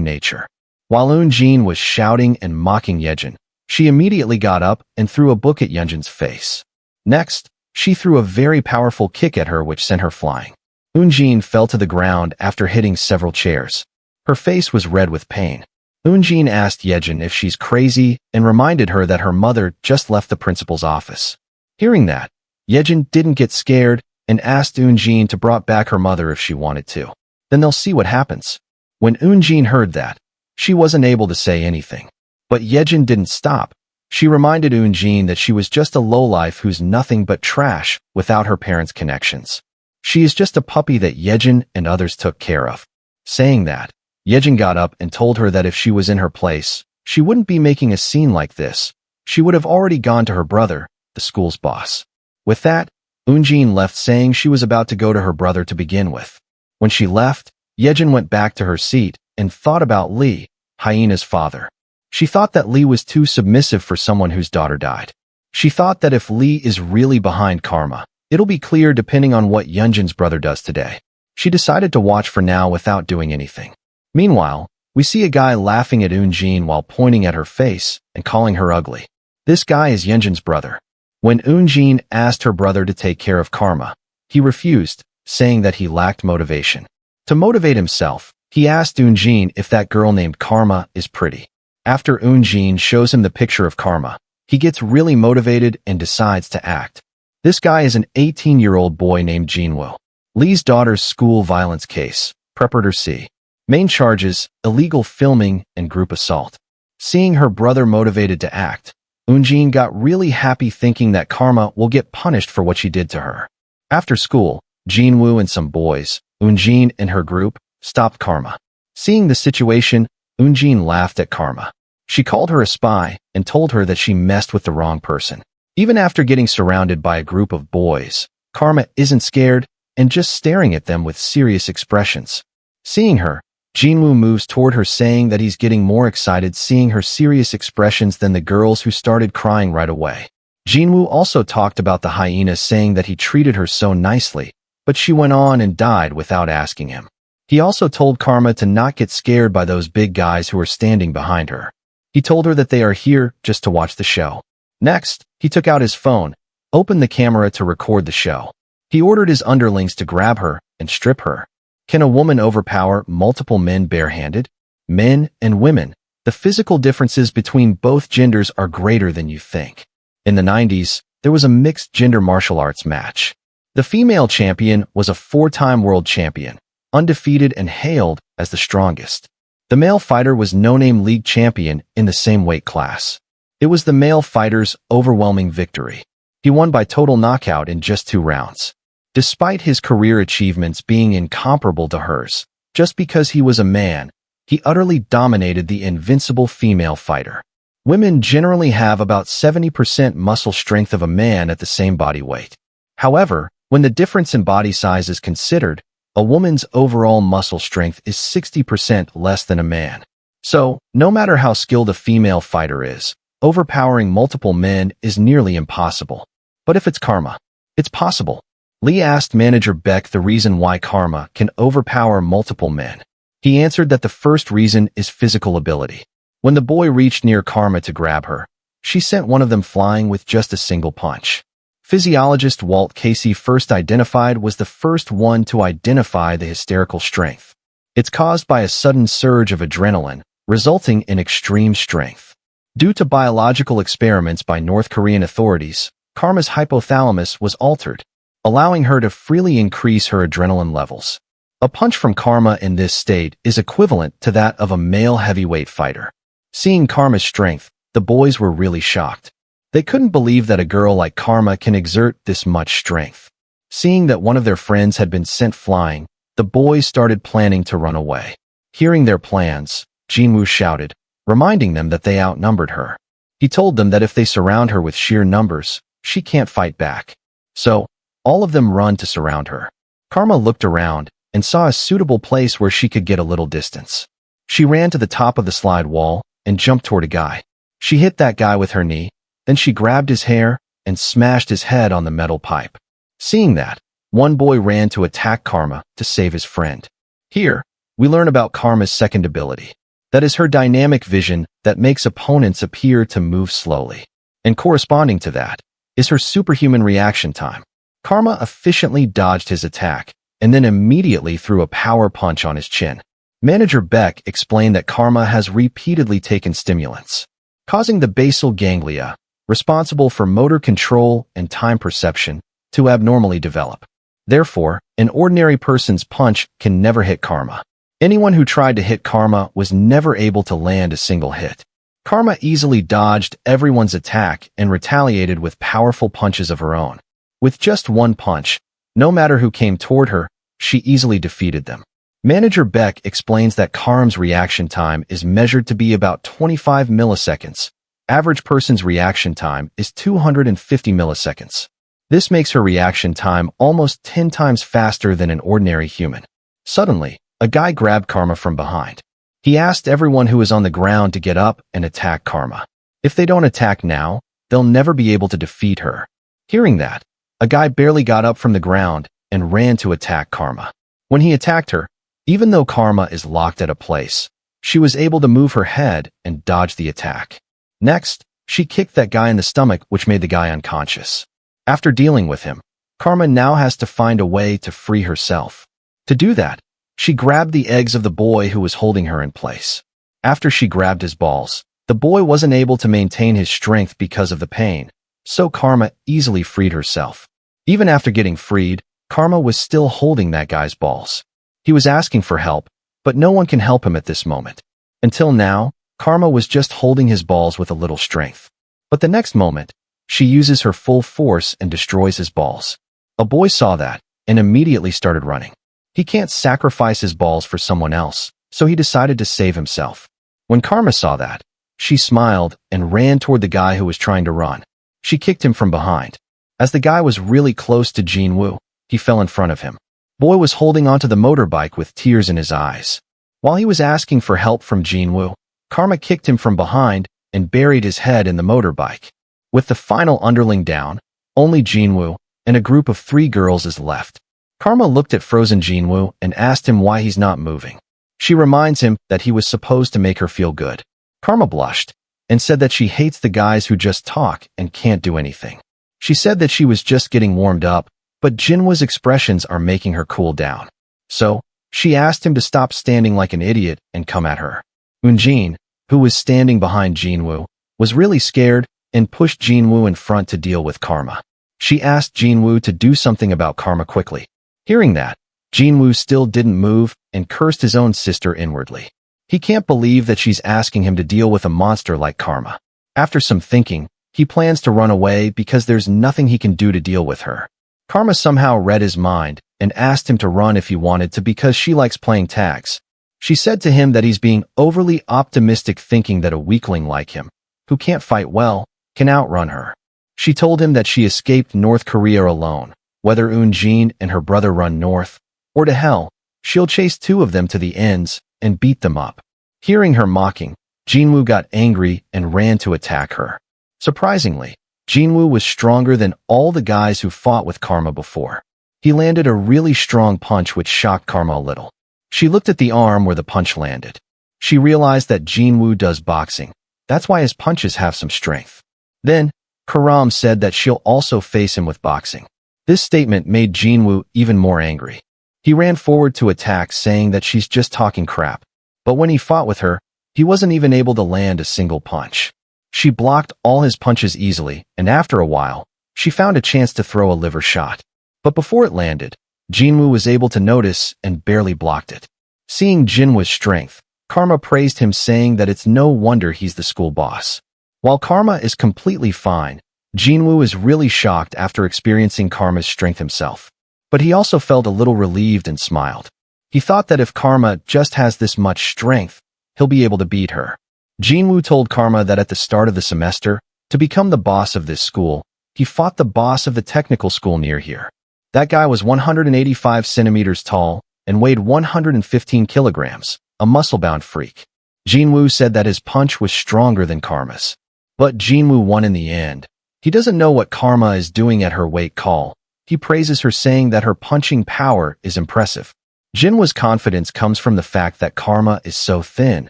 nature. While Eunjin was shouting and mocking Yejin, she immediately got up and threw a book at Yejin's face. Next, she threw a very powerful kick at her which sent her flying. Eunjin fell to the ground after hitting several chairs. Her face was red with pain. Eunjin asked Yejin if she's crazy and reminded her that her mother just left the principal's office. Hearing that, Yejin didn't get scared and asked Eunjin to brought back her mother if she wanted to. Then they'll see what happens. When Eunjin heard that, she wasn't able to say anything. But Yejin didn't stop. She reminded Eunjin that she was just a lowlife who's nothing but trash without her parents' connections. She is just a puppy that Yejin and others took care of. Saying that, Yejin got up and told her that if she was in her place, she wouldn't be making a scene like this, she would have already gone to her brother, the school's boss. With that, Eunjin left saying she was about to go to her brother to begin with. When she left, Yejin went back to her seat and thought about Lee, Hyena's father. She thought that Lee was too submissive for someone whose daughter died. She thought that if Lee is really behind karma, it'll be clear depending on what Yunjin's brother does today. She decided to watch for now without doing anything. Meanwhile, we see a guy laughing at Eunjin while pointing at her face and calling her ugly. This guy is Yunjin's brother. When Eunjin asked her brother to take care of karma, he refused, saying that he lacked motivation. To motivate himself, he asked Eunjin if that girl named Karma is pretty. After Eunjin shows him the picture of Karma, he gets really motivated and decides to act. This guy is an 18-year-old boy named Jinwoo. Lee's daughter's school violence case, Preparator C. Main charges, illegal filming and group assault. Seeing her brother motivated to act, Eunjin got really happy thinking that Karma will get punished for what she did to her. After school, Jinwoo and some boys, Eunjin and her group, stopped Karma. Seeing the situation, Eunjin laughed at Karma. She called her a spy and told her that she messed with the wrong person. Even after getting surrounded by a group of boys, Karma isn't scared and just staring at them with serious expressions. Seeing her, Jinwoo moves toward her saying that he's getting more excited seeing her serious expressions than the girls who started crying right away. Jinwoo also talked about the hyena saying that he treated her so nicely, but she went on and died without asking him. He also told Karma to not get scared by those big guys who are standing behind her. He told her that they are here just to watch the show. Next, he took out his phone, opened the camera to record the show. He ordered his underlings to grab her and strip her. Can a woman overpower multiple men barehanded? Men and women, the physical differences between both genders are greater than you think. In the 90s, there was a mixed gender martial arts match. The female champion was a 4-time world champion, undefeated and hailed as the strongest. The male fighter was no-name league champion in the same weight class. It was the male fighter's overwhelming victory. He won by total knockout in just 2 rounds. Despite his career achievements being incomparable to hers, just because he was a man, he utterly dominated the invincible female fighter. Women generally have about 70% muscle strength of a man at the same body weight. However, when the difference in body size is considered, a woman's overall muscle strength is 60% less than a man. So, no matter how skilled a female fighter is, overpowering multiple men is nearly impossible. But if it's Karma, it's possible. Lee asked manager Beck the reason why Karma can overpower multiple men. He answered that the first reason is physical ability. When the boy reached near Karma to grab her, she sent one of them flying with just a single punch. Physiologist Walt Casey first identified was the first one to identify the hysterical strength. It's caused by a sudden surge of adrenaline, resulting in extreme strength. Due to biological experiments by North Korean authorities, Karma's hypothalamus was altered, allowing her to freely increase her adrenaline levels. A punch from Karma in this state is equivalent to that of a male heavyweight fighter. Seeing Karma's strength, the boys were really shocked. They couldn't believe that a girl like Karma can exert this much strength. Seeing that one of their friends had been sent flying, the boys started planning to run away. Hearing their plans, Jinwoo shouted, reminding them that they outnumbered her. He told them that if they surround her with sheer numbers, she can't fight back. So, all of them run to surround her. Karma looked around and saw a suitable place where she could get a little distance. She ran to the top of the slide wall and jumped toward a guy. She hit that guy with her knee, then she grabbed his hair and smashed his head on the metal pipe. Seeing that, one boy ran to attack Karma to save his friend. Here, we learn about Karma's second ability. That is her dynamic vision that makes opponents appear to move slowly. And corresponding to that is her superhuman reaction time. Karma efficiently dodged his attack and then immediately threw a power punch on his chin. Manager Beck explained that Karma has repeatedly taken stimulants, causing the basal ganglia, responsible for motor control and time perception, to abnormally develop. Therefore, an ordinary person's punch can never hit Karma. Anyone who tried to hit Karma was never able to land a single hit. Karma easily dodged everyone's attack and retaliated with powerful punches of her own. With just one punch, no matter who came toward her, she easily defeated them. Manager Beck explains that Karma's reaction time is measured to be about 25 milliseconds, Average person's reaction time is 250 milliseconds. This makes her reaction time almost 10 times faster than an ordinary human. Suddenly, a guy grabbed Karma from behind. He asked everyone who was on the ground to get up and attack Karma. If they don't attack now, they'll never be able to defeat her. Hearing that, a guy barely got up from the ground and ran to attack Karma. When he attacked her, even though Karma is locked at a place, she was able to move her head and dodge the attack. Next, she kicked that guy in the stomach, which made the guy unconscious. After dealing with him, Karma now has to find a way to free herself. To do that, she grabbed the eggs of the boy who was holding her in place. After she grabbed his balls, the boy wasn't able to maintain his strength because of the pain, so Karma easily freed herself. Even after getting freed, Karma was still holding that guy's balls. He was asking for help, but no one can help him at this moment. Until now, Karma was just holding his balls with a little strength. But the next moment, she uses her full force and destroys his balls. A boy saw that and immediately started running. He can't sacrifice his balls for someone else, so he decided to save himself. When Karma saw that, she smiled and ran toward the guy who was trying to run. She kicked him from behind. As the guy was really close to Jinwoo, he fell in front of him. Boy was holding onto the motorbike with tears in his eyes. While he was asking for help from Jinwoo, Karma kicked him from behind and buried his head in the motorbike. With the final underling down, only Jinwoo and a group of 3 girls is left. Karma looked at frozen Jinwoo and asked him why he's not moving. She reminds him that he was supposed to make her feel good. Karma blushed and said that she hates the guys who just talk and can't do anything. She said that she was just getting warmed up, but Jinwoo's expressions are making her cool down. So, she asked him to stop standing like an idiot and come at her. Eunjin, who was standing behind Jinwoo, was really scared and pushed Jinwoo in front to deal with Karma. She asked Jinwoo to do something about Karma quickly. Hearing that, Jinwoo still didn't move and cursed his own sister inwardly. He can't believe that she's asking him to deal with a monster like Karma. After some thinking, he plans to run away because there's nothing he can do to deal with her. Karma somehow read his mind and asked him to run if he wanted to because she likes playing tags. She said to him that he's being overly optimistic, thinking that a weakling like him, who can't fight well, can outrun her. She told him that she escaped North Korea alone. Whether Eunjin and her brother run north or to hell, she'll chase 2 of them to the ends and beat them up. Hearing her mocking, Jinwoo got angry and ran to attack her. Surprisingly, Jinwoo was stronger than all the guys who fought with Karma before. He landed a really strong punch which shocked Karma a little. She looked at the arm where the punch landed. She realized that Jinwoo does boxing. That's why his punches have some strength. Then, Karam said that she'll also face him with boxing. This statement made Jinwoo even more angry. He ran forward to attack, saying that she's just talking crap. But when he fought with her, he wasn't even able to land a single punch. She blocked all his punches easily, and after a while, she found a chance to throw a liver shot. But before it landed, Jinwoo was able to notice and barely blocked it. Seeing Jinwoo's strength, Karma praised him, saying that it's no wonder he's the school boss. While Karma is completely fine, Jinwoo is really shocked after experiencing Karma's strength himself. But he also felt a little relieved and smiled. He thought that if Karma just has this much strength, he'll be able to beat her. Jinwoo told Karma that at the start of the semester, to become the boss of this school, he fought the boss of the technical school near here. That guy was 185 centimeters tall and weighed 115 kilograms, a muscle-bound freak. Jinwoo said that his punch was stronger than Karma's. But Jinwoo won in the end. He doesn't know what Karma is doing at her weight call. He praises her, saying that her punching power is impressive. Jinwoo's confidence comes from the fact that Karma is so thin,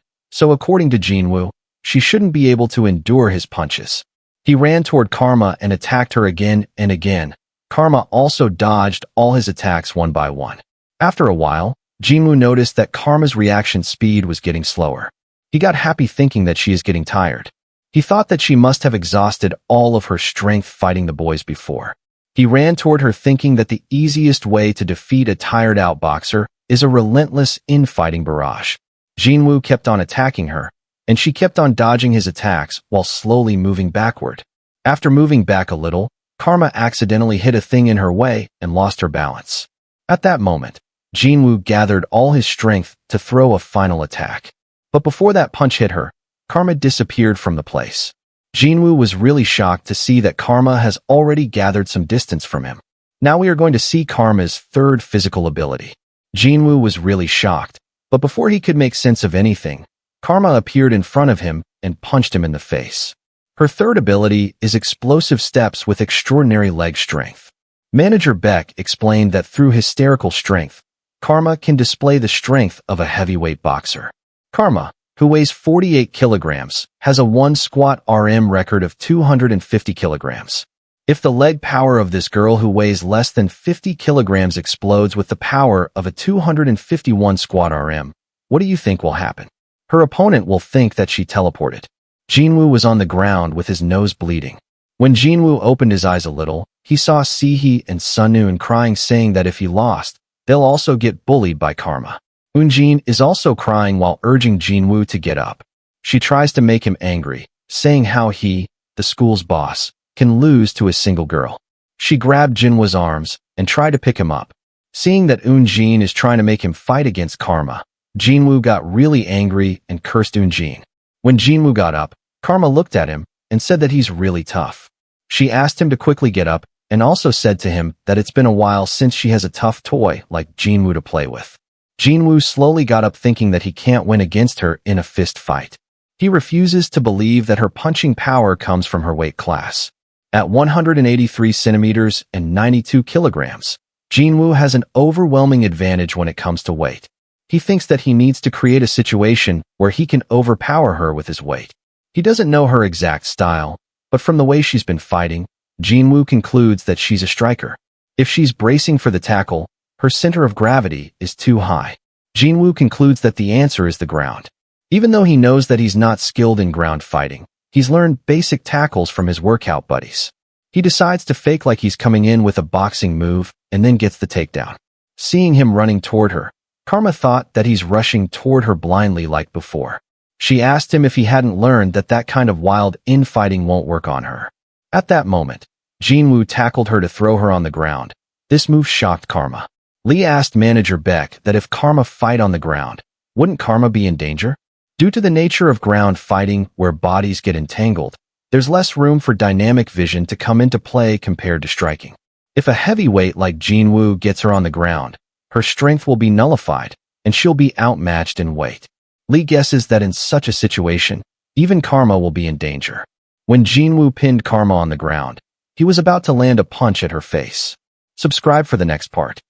so according to Jinwoo, she shouldn't be able to endure his punches. He ran toward Karma and attacked her again and again. Karma also dodged all his attacks one by one. After a while, Jinwoo noticed that Karma's reaction speed was getting slower. He got happy, thinking that she is getting tired. He thought that she must have exhausted all of her strength fighting the boys before. He ran toward her, thinking that the easiest way to defeat a tired-out boxer is a relentless infighting barrage. Jinwoo kept on attacking her, and she kept on dodging his attacks while slowly moving backward. After moving back a little, Karma accidentally hit a thing in her way and lost her balance. At that moment, Jinwoo gathered all his strength to throw a final attack. But before that punch hit her, Karma disappeared from the place. Jinwoo was really shocked to see that Karma has already gathered some distance from him. Now we are going to see Karma's third physical ability. Jinwoo was really shocked, but before he could make sense of anything, Karma appeared in front of him and punched him in the face. Her third ability is explosive steps with extraordinary leg strength. Manager Beck explained that through hysterical strength, Karma can display the strength of a heavyweight boxer. Karma, who weighs 48 kilograms, has a one squat RM record of 250 kilograms. If the leg power of this girl who weighs less than 50 kilograms explodes with the power of a 251 squat RM, what do you think will happen? Her opponent will think that she teleported. Jinwoo was on the ground with his nose bleeding. When Jinwoo opened his eyes a little, he saw Sehee and Sunnoon crying, saying that if he lost, they'll also get bullied by Karma. Eunjin is also crying while urging Jinwoo to get up. She tries to make him angry, saying how he, the school's boss, can lose to a single girl. She grabbed Jinwoo's arms and tried to pick him up. Seeing that Eunjin is trying to make him fight against Karma, Jinwoo got really angry and cursed Eunjin. When Jinwoo got up, Karma looked at him and said that he's really tough. She asked him to quickly get up and also said to him that it's been a while since she has a tough toy like Jinwoo to play with. Jinwoo slowly got up thinking that he can't win against her in a fist fight. He refuses to believe that her punching power comes from her weight class. At 183 centimeters and 92 kilograms, Jinwoo has an overwhelming advantage when it comes to weight. He thinks that he needs to create a situation where he can overpower her with his weight. He doesn't know her exact style, but from the way she's been fighting, Jinwoo concludes that she's a striker. If she's bracing for the tackle, her center of gravity is too high. Jinwoo concludes that the answer is the ground. Even though he knows that he's not skilled in ground fighting, he's learned basic tackles from his workout buddies. He decides to fake like he's coming in with a boxing move and then gets the takedown. Seeing him running toward her, Karma thought that he's rushing toward her blindly like before. She asked him if he hadn't learned that that kind of wild infighting won't work on her. At that moment, Jinwoo tackled her to throw her on the ground. This move shocked Karma. Lee asked Manager Beck that if Karma fight on the ground, wouldn't Karma be in danger? Due to the nature of ground fighting where bodies get entangled, there's less room for dynamic vision to come into play compared to striking. If a heavyweight like Jinwoo gets her on the ground, her strength will be nullified, and she'll be outmatched in weight. Lee guesses that in such a situation, even Karma will be in danger. When Jinwoo pinned Karma on the ground, he was about to land a punch at her face. Subscribe for the next part.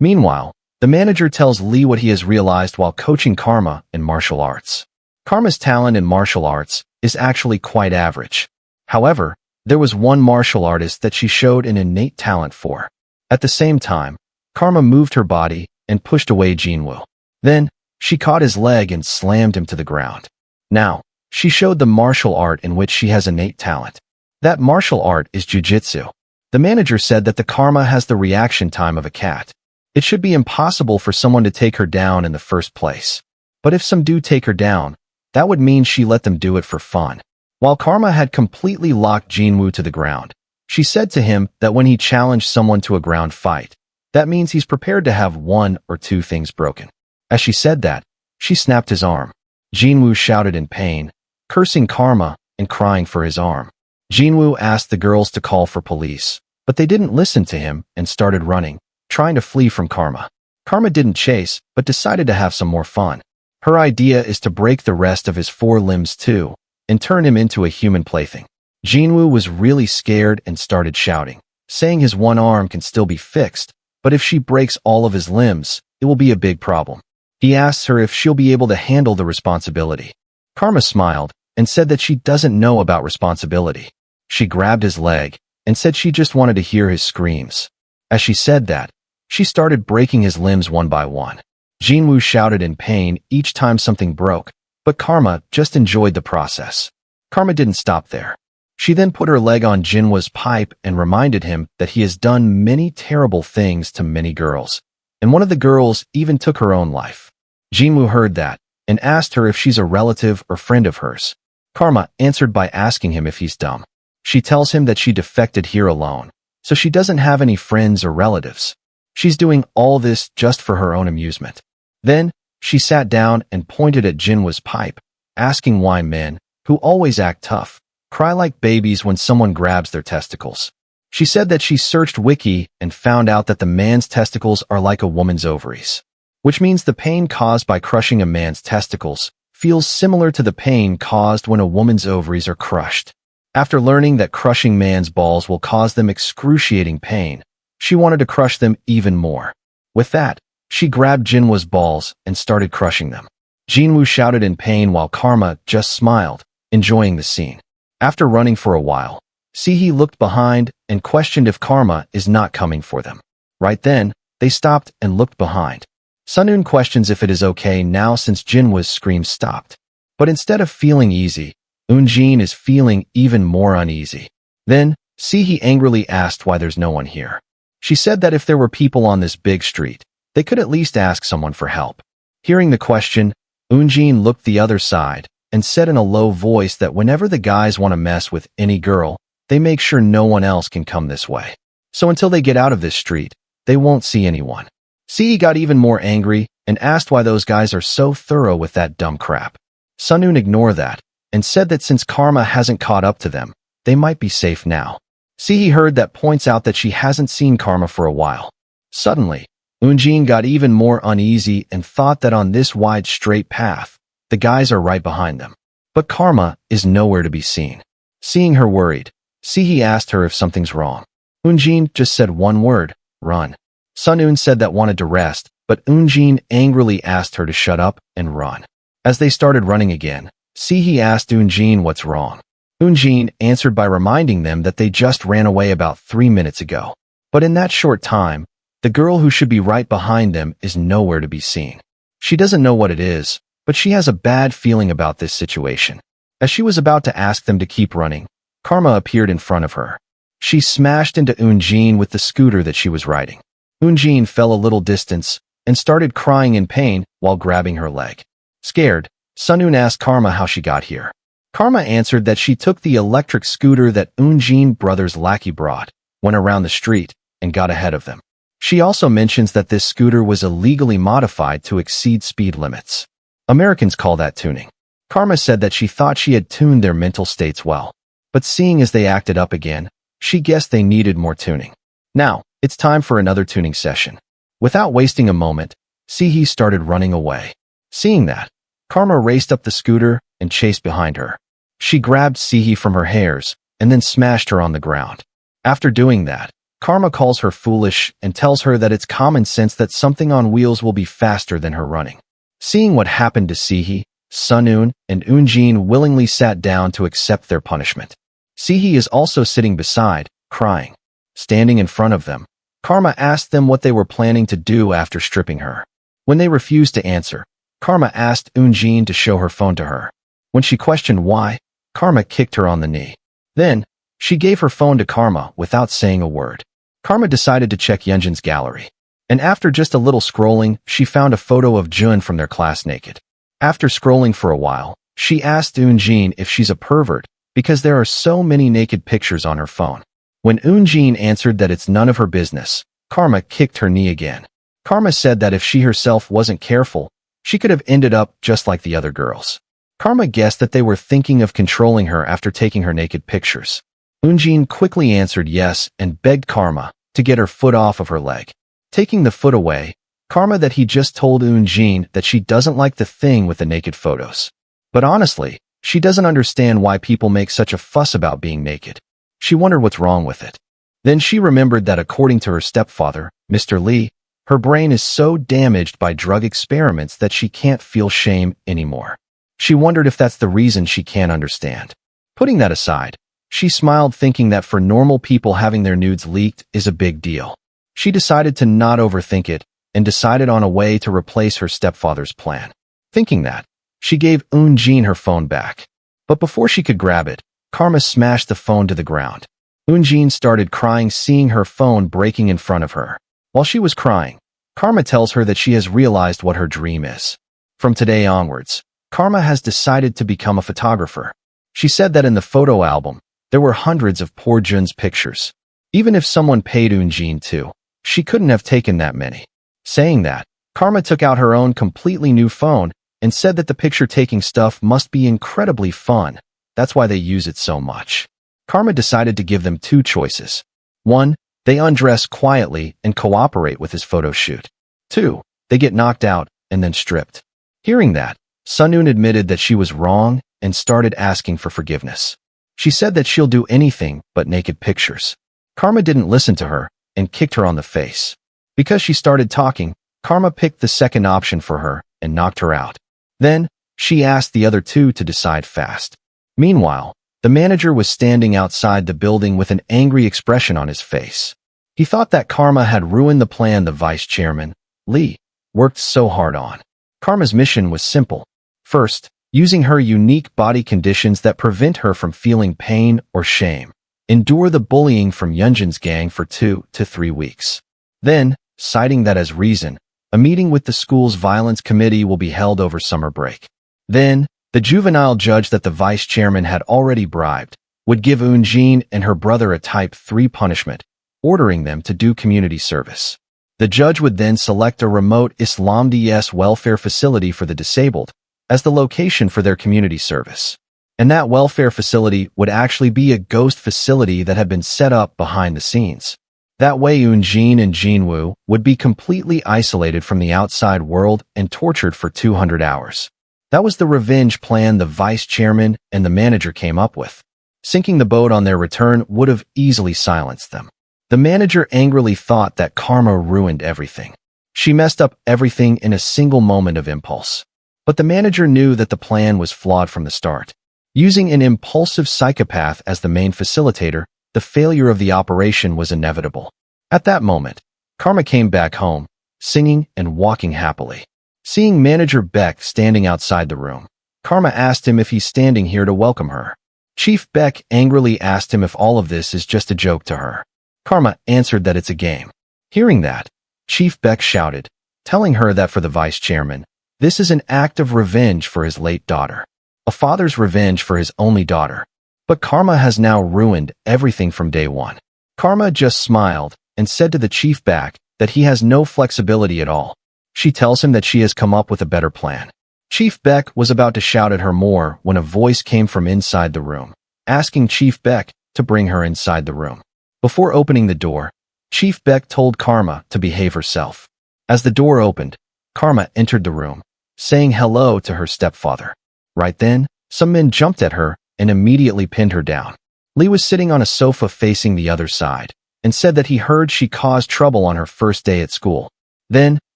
Meanwhile, the manager tells Lee what he has realized while coaching Karma in martial arts. Karma's talent in martial arts is actually quite average. However, there was one martial artist that she showed an innate talent for. At the same time, Karma moved her body and pushed away Jinwoo. Then, she caught his leg and slammed him to the ground. Now, she showed the martial art in which she has innate talent. That martial art is jujitsu. The manager said that the Karma has the reaction time of a cat. It should be impossible for someone to take her down in the first place. But if some do take her down, that would mean she let them do it for fun. While Karma had completely locked Jinwoo to the ground, she said to him that when he challenged someone to a ground fight, that means he's prepared to have one or two things broken. As she said that, she snapped his arm. Jinwoo shouted in pain, cursing Karma and crying for his arm. Jinwoo asked the girls to call for police, but they didn't listen to him and started running, trying to flee from Karma. Karma didn't chase, but decided to have some more fun. Her idea is to break the rest of his 4 limbs too, and turn him into a human plaything. Jinwoo was really scared and started shouting, saying his one arm can still be fixed, but if she breaks all of his limbs, it will be a big problem. He asks her if she'll be able to handle the responsibility. Karma smiled and said that she doesn't know about responsibility. She grabbed his leg and said she just wanted to hear his screams. As she said that, she started breaking his limbs one by one. Jinwoo shouted in pain each time something broke, but Karma just enjoyed the process. Karma didn't stop there. She then put her leg on Jinwoo's pipe and reminded him that he has done many terrible things to many girls, and one of the girls even took her own life. Jinwoo heard that and asked her if she's a relative or friend of hers. Karma answered by asking him if he's dumb. She tells him that she defected here alone, so she doesn't have any friends or relatives. She's doing all this just for her own amusement. Then, she sat down and pointed at Jinwoo's pipe, asking why men, who always act tough, cry like babies when someone grabs their testicles. She said that she searched Wiki and found out that the man's testicles are like a woman's ovaries, which means the pain caused by crushing a man's testicles feels similar to the pain caused when a woman's ovaries are crushed. After learning that crushing man's balls will cause them excruciating pain, she wanted to crush them even more. With that, she grabbed Jinwoo's balls and started crushing them. Jinwoo shouted in pain while Karma just smiled, enjoying the scene. After running for a while, Sehee looked behind and questioned if Karma is not coming for them. Right then, they stopped and looked behind. Sunhoon questions if it is okay now since Jinwoo's screams stopped. But instead of feeling easy, Eunjin is feeling even more uneasy. Then, Sehee angrily asked why there's no one here. She said that if there were people on this big street, they could at least ask someone for help. Hearing the question, Eunjin looked the other side and said in a low voice that whenever the guys want to mess with any girl, they make sure no one else can come this way. So until they get out of this street, they won't see anyone. Sehee got even more angry and asked why those guys are so thorough with that dumb crap. Sunhoon ignored that and said that since Karma hasn't caught up to them, they might be safe now. Sehee heard that points out that she hasn't seen Karma for a while. Suddenly, Eunjin got even more uneasy and thought that on this wide straight path, the guys are right behind them. But Karma is nowhere to be seen. Seeing her worried, Sehee asked her if something's wrong. Eunjin just said one word, run. Sunhoon said that wanted to rest, but Eunjin angrily asked her to shut up and run. As they started running again, Sehee asked Eunjin what's wrong. Eunjin answered by reminding them that they just ran away about 3 minutes ago. But in that short time, the girl who should be right behind them is nowhere to be seen. She doesn't know what it is, but she has a bad feeling about this situation. As she was about to ask them to keep running, Karma appeared in front of her. She smashed into Eunjin with the scooter that she was riding. Eunjin fell a little distance and started crying in pain while grabbing her leg. Scared, Sunhoon asked Karma how she got here. Karma answered that she took the electric scooter that Eunjin brother's lackey brought, went around the street, and got ahead of them. She also mentions that this scooter was illegally modified to exceed speed limits. Americans call that tuning. Karma said that she thought she had tuned their mental states well, but seeing as they acted up again, she guessed they needed more tuning. Now, it's time for another tuning session. Without wasting a moment, Sehee started running away. Seeing that, Karma raced up the scooter and chased behind her. She grabbed Sehee from her hairs and then smashed her on the ground. After doing that, Karma calls her foolish and tells her that it's common sense that something on wheels will be faster than her running. Seeing what happened to Sehee, Sunhoon and Eunjin willingly sat down to accept their punishment. Sehee is also sitting beside, crying. Standing in front of them, Karma asked them what they were planning to do after stripping her. When they refused to answer, Karma asked Eunjin to show her phone to her. When she questioned why, Karma kicked her on the knee. Then, she gave her phone to Karma without saying a word. Karma decided to check Yeonjin's gallery. And after just a little scrolling, she found a photo of Jun from their class naked. After scrolling for a while, she asked Eunjin if she's a pervert because there are so many naked pictures on her phone. When Eunjin answered that it's none of her business, Karma kicked her knee again. Karma said that if she herself wasn't careful, she could have ended up just like the other girls. Karma guessed that they were thinking of controlling her after taking her naked pictures. Eunjin quickly answered yes and begged Karma to get her foot off of her leg. Taking the foot away, Karma that he just told Eunjin that she doesn't like the thing with the naked photos. But honestly, she doesn't understand why people make such a fuss about being naked. She wondered what's wrong with it. Then she remembered that according to her stepfather, Mr. Lee, her brain is so damaged by drug experiments that she can't feel shame anymore. She wondered if that's the reason she can't understand. Putting that aside, she smiled thinking that for normal people having their nudes leaked is a big deal. She decided to not overthink it and decided on a way to replace her stepfather's plan. Thinking that, she gave Eunjin her phone back. But before she could grab it, Karma smashed the phone to the ground. Eunjin started crying seeing her phone breaking in front of her. While she was crying, Karma tells her that she has realized what her dream is. From today onwards, Karma has decided to become a photographer. She said that in the photo album, there were hundreds of poor Jun's pictures. Even if someone paid Eunjin too, she couldn't have taken that many. Saying that, Karma took out her own completely new phone and said that the picture-taking stuff must be incredibly fun, That's why they use it so much. Karma decided to give them two choices. 1. They undress quietly and cooperate with his photo shoot. 2. They get knocked out and then stripped. Hearing that, Sunun admitted that she was wrong and started asking for forgiveness. She said that she'll do anything but naked pictures. Karma didn't listen to her and kicked her on the face. Because she started talking, Karma picked the second option for her and knocked her out. Then, she asked the other two to decide fast. Meanwhile, the manager was standing outside the building with an angry expression on his face. He thought that Karma had ruined the plan the vice chairman, Lee, worked so hard on. Karma's mission was simple. First, using her unique body conditions that prevent her from feeling pain or shame, endure the bullying from Yunjin's gang for 2 to 3 weeks. Then, citing that as reason, a meeting with the school's violence committee will be held over summer break. Then, the juvenile judge that the vice chairman had already bribed would give Eunjin and her brother a Type 3 punishment, ordering them to do community service. The judge would then select a remote Islamds welfare facility for the disabled as the location for their community service. And that welfare facility would actually be a ghost facility that had been set up behind the scenes. That way Eunjin and Jinwoo would be completely isolated from the outside world and tortured for 200 hours. That was the revenge plan the vice chairman and the manager came up with. Sinking the boat on their return would have easily silenced them. The manager angrily thought that Karma ruined everything. She messed up everything in a single moment of impulse. But the manager knew that the plan was flawed from the start. Using an impulsive psychopath as the main facilitator, the failure of the operation was inevitable. At that moment, Karma came back home, singing and walking happily. Seeing Manager Beck standing outside the room, Karma asked him if he's standing here to welcome her. Chief Beck angrily asked him if all of this is just a joke to her. Karma answered that it's a game. Hearing that, Chief Beck shouted, telling her that for the vice chairman, this is an act of revenge for his late daughter. A father's revenge for his only daughter. But Karma has now ruined everything from day one. Karma just smiled and said to the Chief Beck that he has no flexibility at all. She tells him that she has come up with a better plan. Chief Beck was about to shout at her more when a voice came from inside the room, asking Chief Beck to bring her inside the room. Before opening the door, Chief Beck told Karma to behave herself. As the door opened, Karma entered the room, saying hello to her stepfather. Right then, some men jumped at her and immediately pinned her down. Lee was sitting on a sofa facing the other side and said that he heard she caused trouble on her first day at school. Then,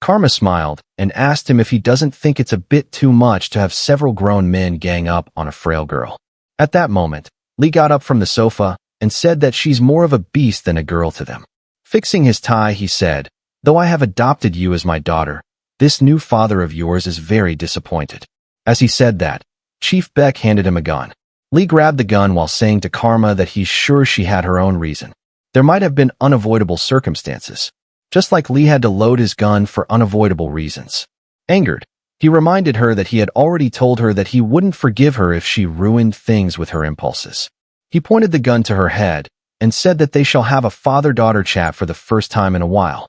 Karma smiled and asked him if he doesn't think it's a bit too much to have several grown men gang up on a frail girl. At that moment, Lee got up from the sofa and said that she's more of a beast than a girl to them. Fixing his tie, he said, "Though I have adopted you as my daughter, this new father of yours is very disappointed." As he said that, Chief Beck handed him a gun. Lee grabbed the gun while saying to Karma that he's sure she had her own reason. There might have been unavoidable circumstances, just like Lee had to load his gun for unavoidable reasons. Angered, he reminded her that he had already told her that he wouldn't forgive her if she ruined things with her impulses. He pointed the gun to her head and said that they shall have a father-daughter chat for the first time in a while.